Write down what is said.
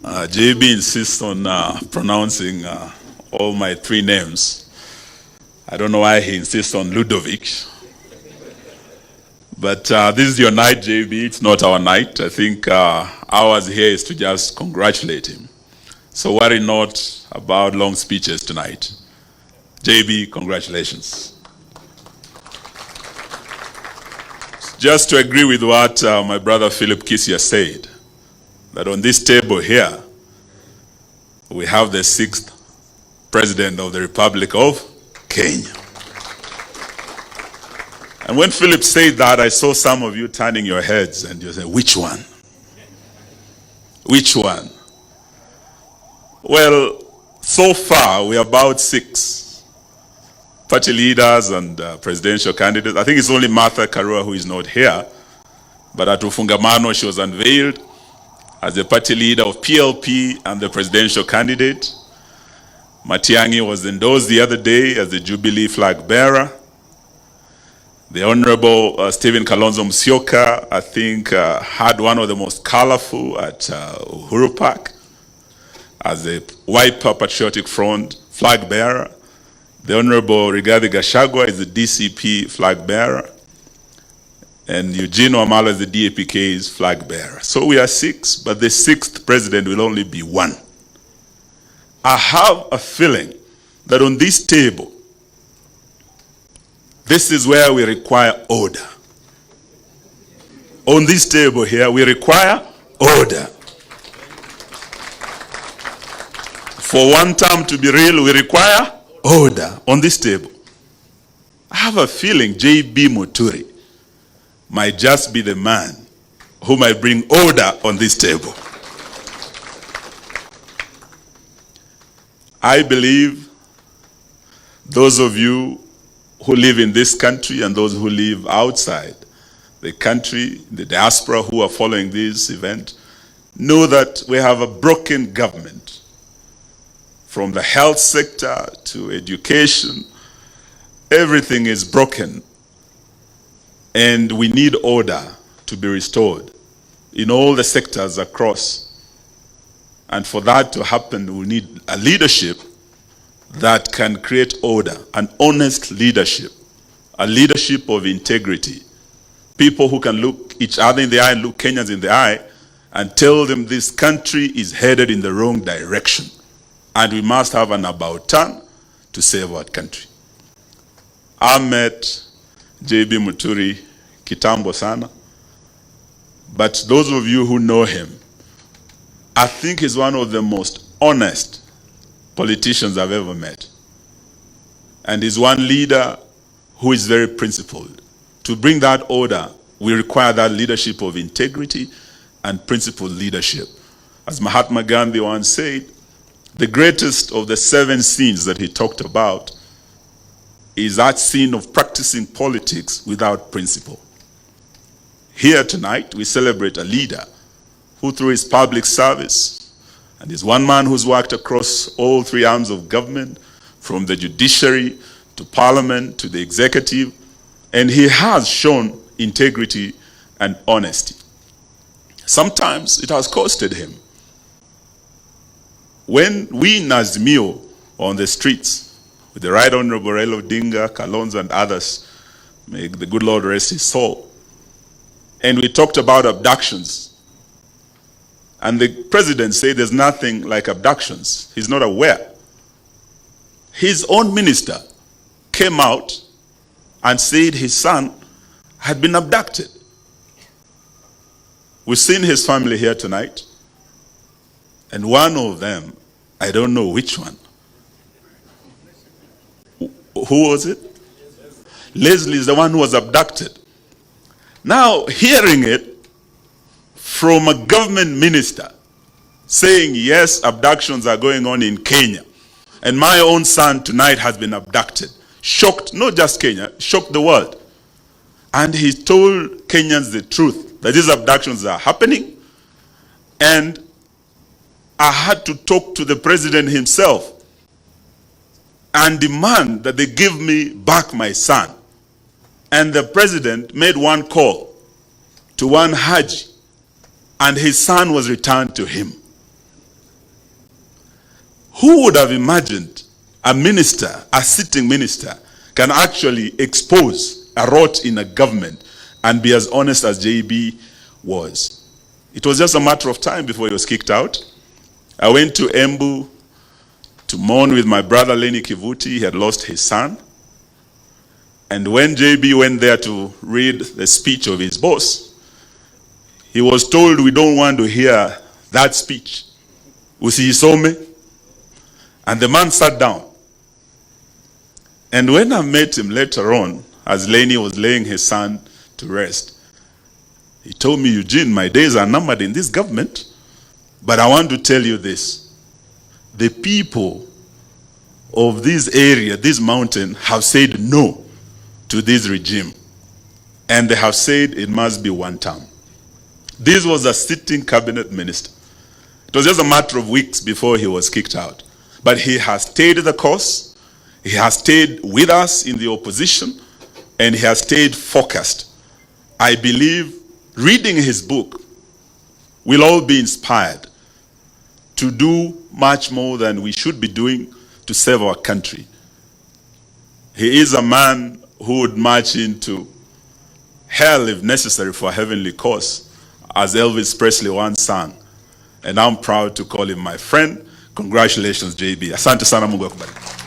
JB insists on pronouncing all my three names. I don't know why he insists on Ludovic. But this is your night, JB. It's not our night. I think ours here is to just congratulate him. So worry not about long speeches tonight. JB, congratulations. Just to agree with what my brother Philip Kisia said, that on this table here, we have the 6th President of the Republic of Kenya. And when Philip said that, I saw some of you turning your heads and you said, which one? Which one? Well, so far we are about 6 party leaders and presidential candidates. I think it's only Martha Karua who is not here, but at Ufungamano she was unveiled as the party leader of PLP and the presidential candidate. Matiang'i was endorsed the other day as the Jubilee flag bearer. The Honorable Stephen Kalonzo Musyoka, I think, had one of the most colorful at Uhuru Park as the Wiper Patriotic Front flag bearer. The Honorable Rigathi Gachagua is the DCP flag bearer. And Eugene Wamalwa is the DAPK's flag bearer. So we are 6, but the 6th president will only be 1. I have a feeling that on this table, this is where we require order. On this table here, we require order. For one term to be real, we require order on this table. I have a feeling J.B. Muturi might just be the man who might bring order on this table. I believe those of you who live in this country and those who live outside the country, the diaspora who are following this event, know that we have a broken government. From the health sector to education, everything is broken. And we need order to be restored in all the sectors across. And for that to happen, we need a leadership that can create order, an honest leadership, a leadership of integrity. People who can look each other in the eye and look Kenyans in the eye and tell them this country is headed in the wrong direction. And we must have an about turn to save our country. I met J.B. Muturi kitambo sana, but those of you who know him, I think he's one of the most honest politicians I've ever met. And he's one leader who is very principled. To bring that order, we require that leadership of integrity and principled leadership. As Mahatma Gandhi once said, the greatest of the 7 sins that he talked about is that sin of practicing politics without principle. Here tonight, we celebrate a leader who, through his public service, and is one man who's worked across all 3 arms of government, from the judiciary to parliament to the executive, and he has shown integrity and honesty. Sometimes it has costed him. When we Nazmio on the streets, with the Right Honorable Raila Odinga, Kalonzo and others, may the good Lord rest his soul, and we talked about abductions, and the president said there's nothing like abductions. He's not aware. His own minister came out and said his son had been abducted. We've seen his family here tonight, and one of them, I don't know which one. Who was it? Leslie is the one who was abducted. Now, hearing it from a government minister saying, yes, abductions are going on in Kenya, and my own son tonight has been abducted, shocked not just Kenya, shocked the world. And he told Kenyans the truth, that these abductions are happening, and I had to talk to the president himself and demand that they give me back my son. And the president made one call to one Haji, and his son was returned to him. Who would have imagined a minister, a sitting minister, can actually expose a rot in a government and be as honest as JB was? It was just a matter of time before he was kicked out. I went to Embu to mourn with my brother Lenny Kivuti. He had lost his son. And when JB went there to read the speech of his boss, he was told, we don't want to hear that speech. Usisome. And the man sat down. And when I met him later on, as Lenny was laying his son to rest, he told me, Eugene, my days are numbered in this government, but I want to tell you this. The people of this area, this mountain, have said no to this regime. And they have said it must be one term. This was a sitting cabinet minister. It was just a matter of weeks before he was kicked out. But he has stayed the course. He has stayed with us in the opposition, and he has stayed focused. I believe reading his book, we'll all be inspired to do much more than we should be doing to serve our country. He is a man who would march into hell if necessary for a heavenly cause, as Elvis Presley once sang. And I'm proud to call him my friend. Congratulations, JB. Asante sana, Mungu akubariki.